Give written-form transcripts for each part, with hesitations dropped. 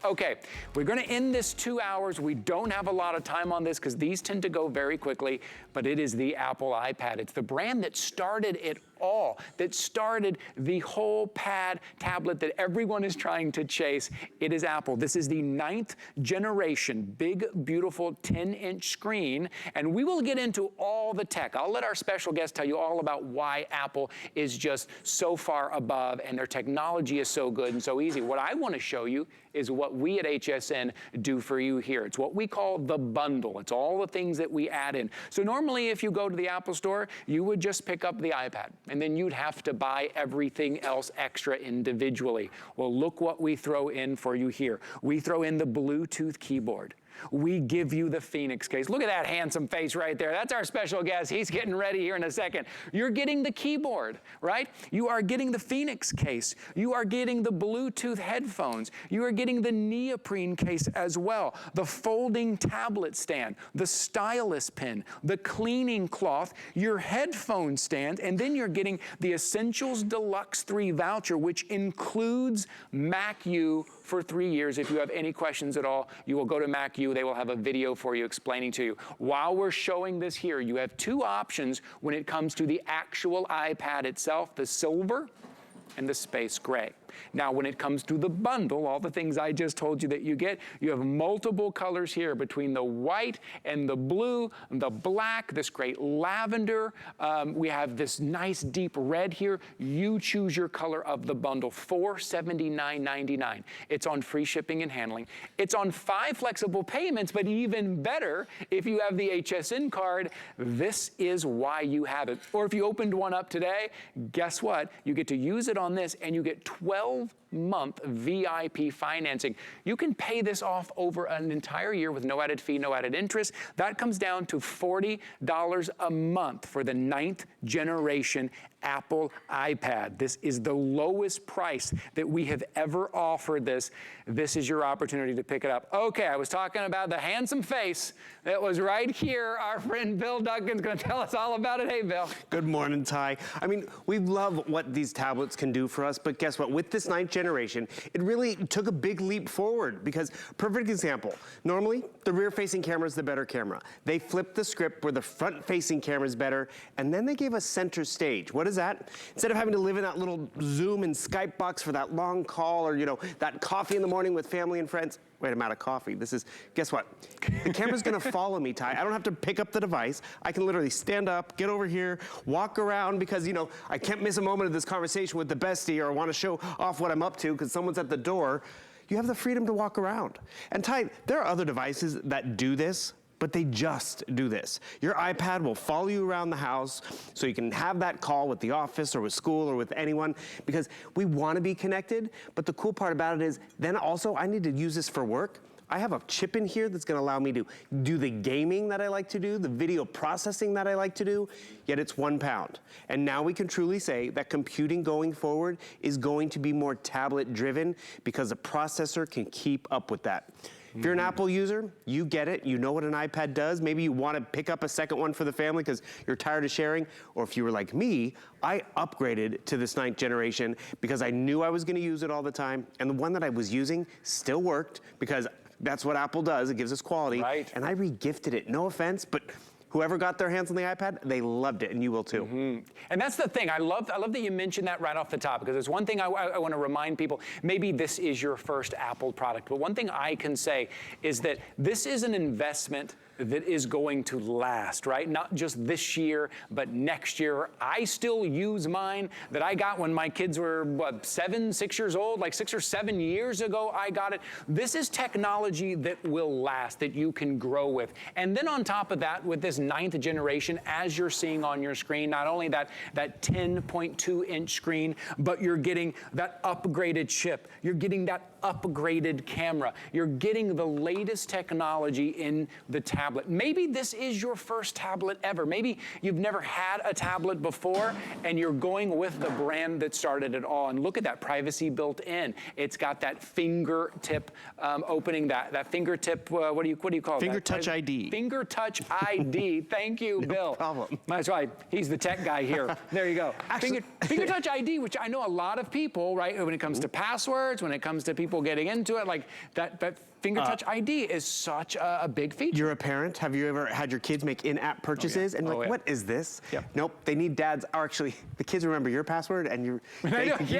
Okay, we're going to end this 2 hours. We don't have a lot of time on this because these tend to go very quickly, but it is the Apple iPad. It's the brand that started it all, that started the whole pad tablet that everyone is trying to chase. It is Apple. This is the 9th generation, big, beautiful 10-inch screen, and we will get into all the tech. I'll let our special guest tell you all about why Apple is just so far above and their technology is so good and so easy. What I want to show you is what we at HSN do for you here. It's what we call the bundle. It's all the things that we add in. So normally if you go to the Apple store, you would just pick up the iPad and then you'd have to buy everything else extra individually. Well, look what we throw in for you here. We throw in the Bluetooth keyboard. We give you the Phoenix case. Look at that handsome face right there. That's our special guest. He's getting ready here in a second. You're getting the keyboard, right? You are getting the Phoenix case. You are getting the Bluetooth headphones. You are getting the neoprene case as well. The folding tablet stand, the stylus pen, the cleaning cloth, your headphone stand, and then you're getting the Essentials Deluxe 3 voucher, which includes MacU for 3 years. If you have any questions at all, you will go to MacU. They will have a video for you explaining to you. While we're showing this here, you have two options when it comes to the actual iPad itself, the silver and the space gray. Now, when it comes to the bundle, all the things I just told you that you get, you have multiple colors here between the white and the blue, and the black, this great lavender. We have this nice deep red here. You choose your color of the bundle, $479.99. It's on free shipping and handling. It's on 5 flexible payments, but even better, if you have the HSN card, this is why you have it. Or if you opened one up today, guess what? You get to use it on this and you get 12-month VIP financing. You can pay this off over an entire year with no added fee, no added interest. That comes down to $40 a month for the 9th generation Apple iPad. This is the lowest price that we have ever offered this. This is your opportunity to pick it up. Okay, I was talking about the handsome face that was right here. Our friend Bill Duncan's going to tell us all about it. Hey, Bill. Good morning, Ty. I mean, we love what these tablets can do for us, but guess what? With this 9th generation, it really took a big leap forward because, perfect example, normally the rear-facing camera is the better camera. They flipped the script where the front-facing camera is better, and then they gave us center stage. What is that? Instead of having to live in that little Zoom and Skype box for that long call or, you know, that coffee in the morning with family and friends. Wait, I'm out of coffee. This is, guess what? The camera's gonna follow me, Ty. I don't have to pick up the device. I can literally stand up, get over here, walk around because, you know, I can't miss a moment of this conversation with the bestie or wanna show off what I'm up to because someone's at the door. You have the freedom to walk around. And Ty, there are other devices that do this, but they just do this. Your iPad will follow you around the house so you can have that call with the office or with school or with anyone because we want to be connected, but the cool part about it is then also I need to use this for work. I have a chip in here that's gonna allow me to do the gaming that I like to do, the video processing that I like to do, yet it's £1. And now we can truly say that computing going forward is going to be more tablet driven because the processor can keep up with that. If you're an Apple user, you get it. You know what an iPad does. Maybe you want to pick up a second one for the family because you're tired of sharing. Or if you were like me, I upgraded to this 9th generation because I knew I was going to use it all the time. And the one that I was using still worked because that's what Apple does. It gives us quality. Right. And I re-gifted it. No offense, but whoever got their hands on the iPad, they loved it, and you will too. And that's the thing. I love that you mentioned that right off the top, because there's one thing I want to remind people. Maybe this is your first Apple product, but one thing I can say is that this is an investment that is going to last, right? Not just this year, but next year. I still use mine that I got when my kids were, what, 6 years old, like 6 or 7 years ago I got it. This is technology that will last, that you can grow with. And then on top of that, with this 9th generation, as you're seeing on your screen, not only that 10.2-inch screen, but you're getting that upgraded chip. You're getting that upgraded camera. You're getting the latest technology in the tablet. Maybe this is your first tablet ever. Maybe you've never had a tablet before and you're going with the brand that started it all. And look at that privacy built in. It's got that fingertip opening, that fingertip, what do you call it? Finger touch ID. Finger touch ID. Thank you, Bill. No problem. That's right. He's the tech guy here. There you go. Finger touch ID, which I know a lot of people, right, when it comes to passwords, when it comes to people people getting into it. Like that finger touch ID is such a big feature. You're a parent. Have you ever had your kids make in-app purchases and you're like, what is this? Nope, they need dads. Or actually, the kids remember your password and you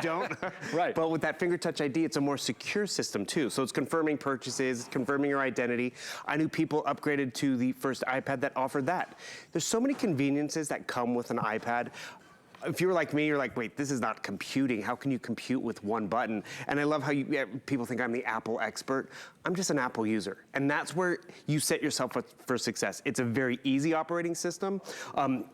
don't. Right. But with that finger touch ID, it's a more secure system too. So it's confirming purchases, confirming your identity. I knew people upgraded to the first iPad that offered that. There's so many conveniences that come with an iPad. If you're like me, you're like, wait, this is not computing. How can you compute with one button? And I love how people think I'm the Apple expert. I'm just an Apple user. And that's where you set yourself up for success. It's a very easy operating system.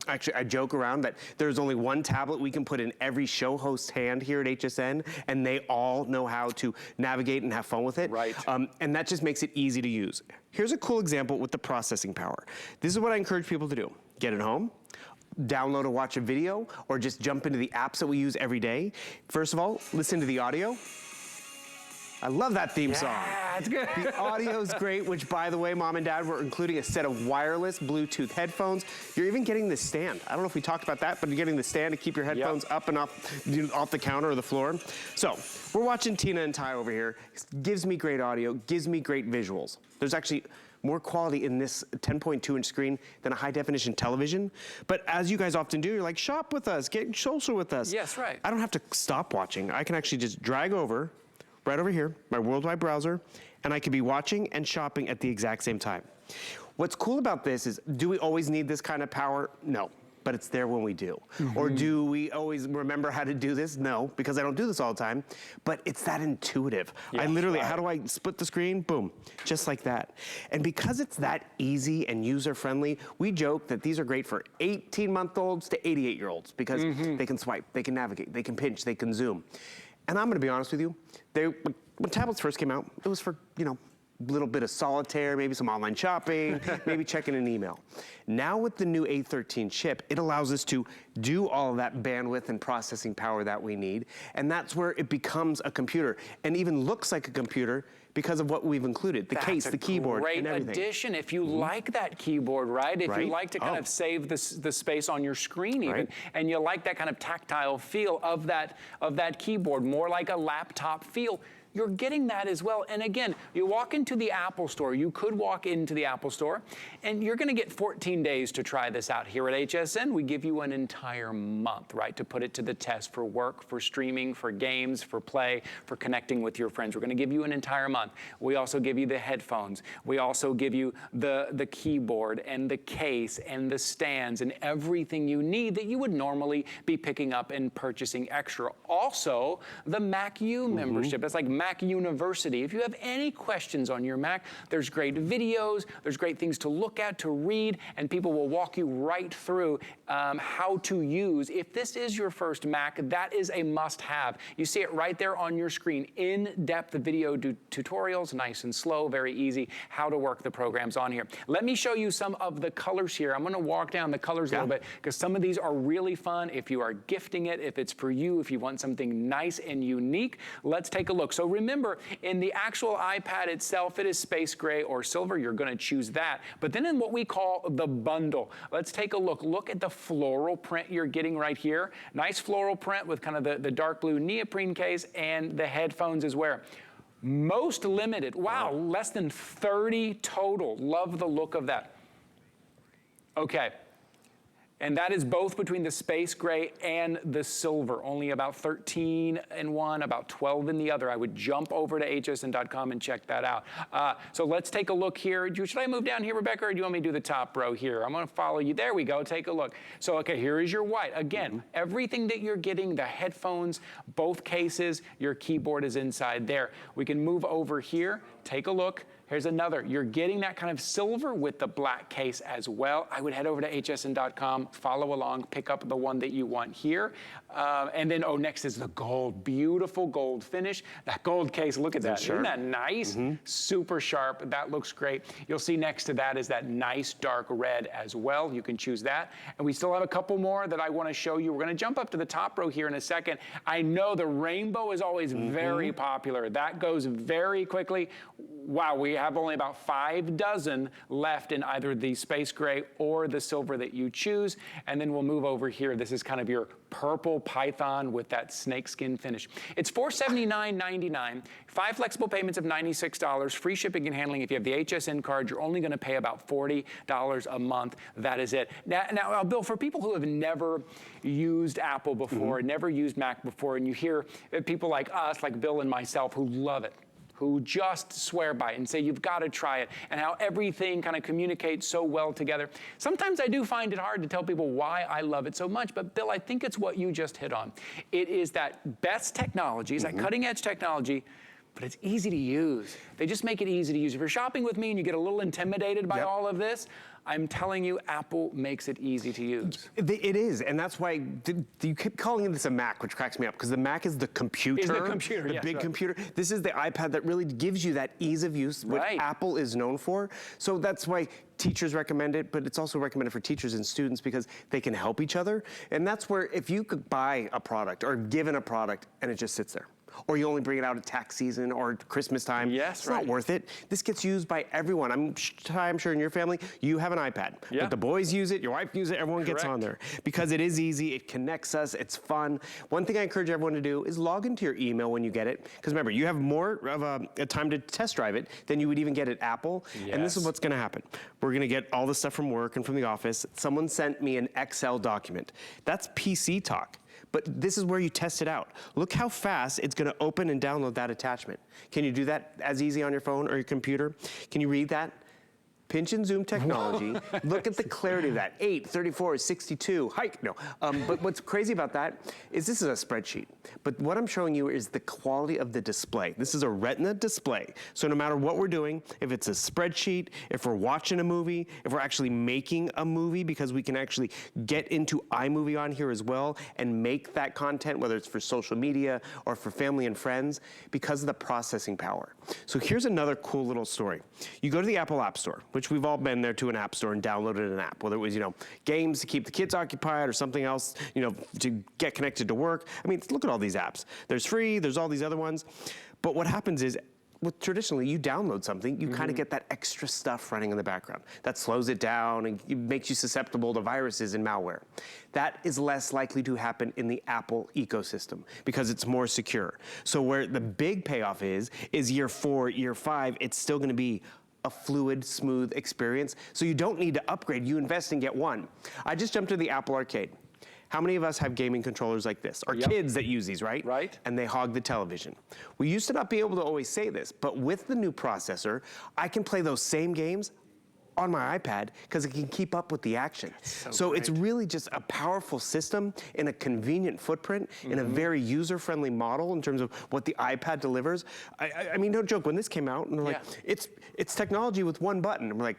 Actually, I joke around that there's only one tablet we can put in every show host's hand here at HSN, and they all know how to navigate and have fun with it. Right. And that just makes it easy to use. Here's a cool example with the processing power. This is what I encourage people to do. Get it home, download or watch a video, or just jump into the apps that we use every day. First of all, listen to the audio. I love that theme song. Yeah, it's good. The audio's great, which by the way, Mom and Dad, we're including a set of wireless Bluetooth headphones. You're even getting the stand. I don't know if we talked about that, but you're getting the stand to keep your headphones up and off the counter or the floor. So we're watching Tina and Ty over here. It gives me great audio, gives me great visuals. There's actually more quality in this 10.2-inch screen than a high-definition television. But as you guys often do, you're like, shop with us, get social with us. Yes, right. I don't have to stop watching. I can actually just drag over, right over here, my worldwide browser, and I could be watching and shopping at the exact same time. What's cool about this is, do we always need this kind of power? No. But it's there when we do. Or do we always remember how to do this? No, because I don't do this all the time. But it's that intuitive. I literally, how do I split the screen? Boom, just like that. And because it's that easy and user-friendly, we joke that these are great for 18-month-olds to 88-year-olds because they can swipe, they can navigate, they can pinch, they can zoom. And I'm gonna be honest with you, when tablets first came out, it was for, little bit of solitaire, maybe some online shopping, maybe checking an email. Now with the new A13 chip, it allows us to do all of that bandwidth and processing power that we need, and that's where it becomes a computer, and even looks like a computer because of what we've included, the case, the keyboard, and everything. Great addition if you like that keyboard, right? If you like to kind of save the space on your screen even, and you like that kind of tactile feel of that keyboard, more like a laptop feel, you're getting that as well. And again, you walk into the Apple Store, you could walk into the Apple Store, and you're gonna get 14 days to try this out. Here at HSN, we give you an entire month, right, to put it to the test for work, for streaming, for games, for play, for connecting with your friends. We're gonna give you an entire month. We also give you the headphones. We also give you the keyboard and the case and the stands and everything you need that you would normally be picking up and purchasing extra. Also, the Mac U membership. That's like Mac University. If you have any questions on your Mac, there's great videos, there's great things to look at, to read, and people will walk you right through how to use. If this is your first Mac, that is a must-have. You see it right there on your screen. In-depth video tutorials, nice and slow, very easy, how to work the programs on here. Let me show you some of the colors here. I'm gonna walk down the colors a little bit because some of these are really fun. If you are gifting it, if it's for you, if you want something nice and unique, let's take a look. So remember, in the actual iPad itself, it is space gray or silver. You're gonna choose that. But then in what we call the bundle, let's take a look. Look at the floral print you're getting right here. Nice floral print with kind of the dark blue neoprene case, and the headphones as well. Most limited. Wow, less than 30 total. Love the look of that. Okay. And that is both between the space gray and the silver. Only about 13 in one, about 12 in the other. I would jump over to hsn.com and check that out. So let's take a look here. Should I move down here, Rebecca, or do you want me to do the top row here? I'm gonna follow you. There we go, take a look. So, okay, here is your white. Again, everything that you're getting, the headphones, both cases, your keyboard is inside there. We can move over here, take a look. Here's another. You're getting that kind of silver with the black case as well. I would head over to hsn.com, follow along, pick up the one that you want here. And then, next is the gold. Beautiful gold finish. That gold case, look at that. Isn't that nice? Super sharp. That looks great. You'll see next to that is that nice dark red as well. You can choose that. And we still have a couple more that I want to show you. We're going to jump up to the top row here in a second. I know the rainbow is always very popular. That goes very quickly. wow, we have only about 5 dozen left in either the space gray or the silver that you choose. And then we'll move over here. This is kind of your purple python with that snakeskin finish. It's $479.99, 5 flexible payments of $96, free shipping and handling. If you have the HSN card, you're only going to pay about $40 a month. That is it. Now, Bill, for people who have never used Apple before, never used Mac before, and you hear people like us, like Bill and myself, who love it, who just swear by it and say you've got to try it, and how everything kind of communicates so well together. Sometimes I do find it hard to tell people why I love it so much, but Bill, I think it's what you just hit on. It is that best technology, it's that cutting edge technology, but it's easy to use. They just make it easy to use. If you're shopping with me and you get a little intimidated by all of this, I'm telling you, Apple makes it easy to use. It is, and that's why you keep calling this a Mac, which cracks me up, because the Mac is the computer. Is the computer, the yes, big right. computer. This is the iPad that really gives you that ease of use, what Apple is known for. So that's why teachers recommend it, but it's also recommended for teachers and students because they can help each other. And that's where if you could buy a product or given a product and it just sits there, or you only bring it out at tax season or Christmas time. Yes, it's not worth it. This gets used by everyone. I'm sure in your family, you have an iPad. But the boys use it, your wife uses it, everyone gets on there. Because it is easy, it connects us, it's fun. One thing I encourage everyone to do is log into your email when you get it. Because remember, you have more of a time to test drive it than you would even get at Apple. And this is what's gonna happen. We're gonna get all the stuff from work and from the office. Someone sent me an Excel document. That's PC talk. But this is where you test it out. Look how fast it's gonna open and download that attachment. Can you do that as easy on your phone or your computer? Can you read that? Pinch and zoom technology. Look at the clarity of that. 8, 34, 62, hike. No. But what's crazy about that is this is a spreadsheet. But what I'm showing you is the quality of the display. This is a Retina display. So no matter what we're doing, if it's a spreadsheet, if we're watching a movie, if we're actually making a movie, because we can actually get into iMovie on here as well and make that content, whether it's for social media or for family and friends, because of the processing power. So here's another cool little story. You go to the Apple App Store, which we've all been there to an app store and downloaded an app, whether it was, games to keep the kids occupied or something else, to get connected to work. I mean, look at all these apps. There's free, there's all these other ones. But what happens is, traditionally, you download something, you kind of get that extra stuff running in the background. That slows it down and it makes you susceptible to viruses and malware. That is less likely to happen in the Apple ecosystem because it's more secure. So where the big payoff is year 4, year 5, it's still gonna be a fluid, smooth experience. So you don't need to upgrade, you invest and get one. I just jumped to the Apple Arcade. How many of us have gaming controllers like this? Or kids that use these, right? Right. And they hog the television. We used to not be able to always say this, but with the new processor, I can play those same games on my iPad because it can keep up with the action. So it's really just a powerful system in a convenient footprint, in a very user-friendly model in terms of what the iPad delivers. I mean, no joke, when this came out, and they're like, it's technology with one button. And we're like,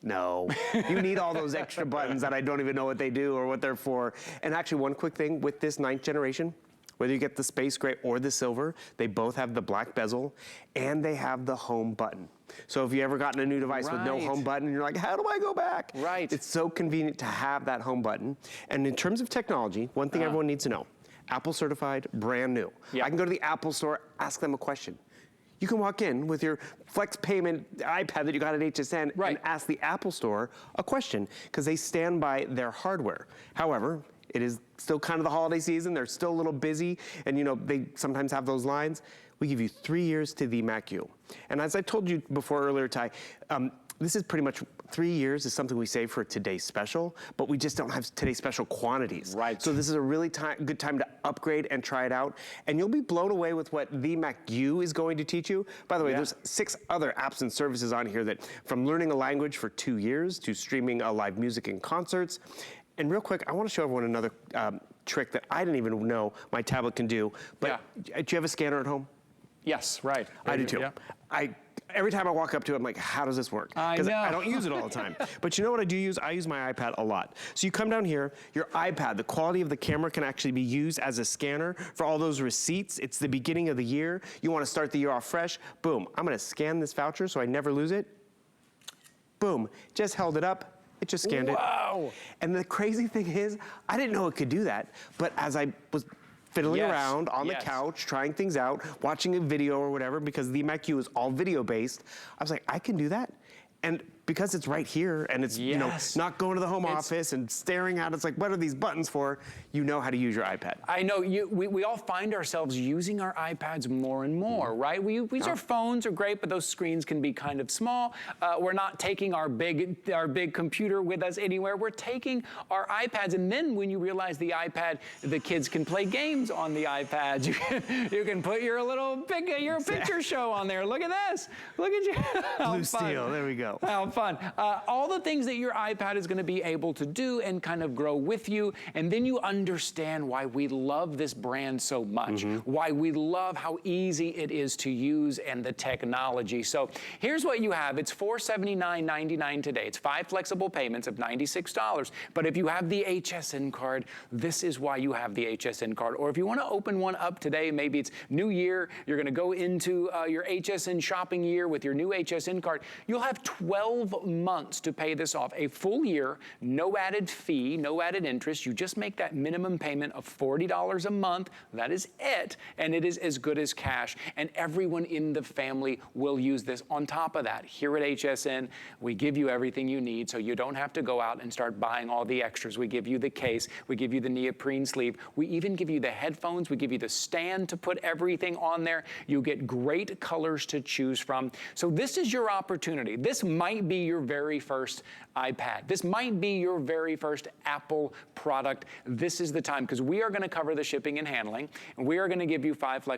no, you need all those extra buttons that I don't even know what they do or what they're for. And actually, one quick thing with this 9th generation, whether you get the space gray or the silver, they both have the black bezel and they have the home button. So if you ever gotten a new device with no home button, you're like, how do I go back? It's so convenient to have that home button. And in terms of technology, one thing everyone needs to know, Apple certified, brand new. I can go to the Apple store, ask them a question. You can walk in with your flex payment iPad that you got at HSN and ask the Apple store a question because they stand by their hardware. However, it is still kind of the holiday season. They're still a little busy and they sometimes have those lines. We give you 3 years to the Mac U. And as I told you before earlier, Ty, this is pretty much 3 years is something we save for today's special, but we just don't have today's special quantities. So this is a really good time to upgrade and try it out. And you'll be blown away with what the Mac U is going to teach you. By the way, there's 6 other apps and services on here that from learning a language for 2 years to streaming live music and concerts. And real quick, I want to show everyone another trick that I didn't even know my tablet can do. But do you have a scanner at home? Yes, I do too. Every time I walk up to it, I'm like, how does this work? Because I don't use it all the time. But you know what I do use? I use my iPad a lot. So you come down here, your iPad, the quality of the camera can actually be used as a scanner for all those receipts. It's the beginning of the year. You want to start the year off fresh. Boom, I'm going to scan this voucher so I never lose it. Boom, just held it up. It just scanned it. And the crazy thing is, I didn't know it could do that. But as I was fiddling Yes. around on the Yes. couch, trying things out, watching a video or whatever, because the MacU is all video based. I was like, I can do that. And because it's right here and it's you know not going to the home office and staring at it, it's like, what are these buttons for? You know how to use your iPad. I know we all find ourselves using our iPads more and more, right? We use our phones are great, but those screens can be kind of small. We're not taking our big computer with us anywhere. We're taking our iPads, and then when you realize the iPad, the kids can play games on the iPads. You can put your little your picture show on there. Look at this. Look at you. Blue steel. There we go. How fun. All the things that your iPad is going to be able to do and kind of grow with you, and then you understand why we love this brand so much, why we love how easy it is to use and the technology. So here's what you have. It's $479.99 today. It's 5 flexible payments of $96. But if you have the HSN card, this is why you have the HSN card. Or if you want to open one up today, maybe it's New Year, you're going to go into your HSN shopping year with your new HSN card, you'll have 12 months to pay this off. A full year, no added fee, no added interest. You just make that minimum payment of $40 a month. That is it. And it is as good as cash. And everyone in the family will use this. On top of that, here at HSN, we give you everything you need so you don't have to go out and start buying all the extras. We give you the case. We give you the neoprene sleeve. We even give you the headphones. We give you the stand to put everything on there. You get great colors to choose from. So this is your opportunity. This might be your very first iPad. This might be your very first Apple product. This is the time, because we are going to cover the shipping and handling, and we are going to give you 5 flex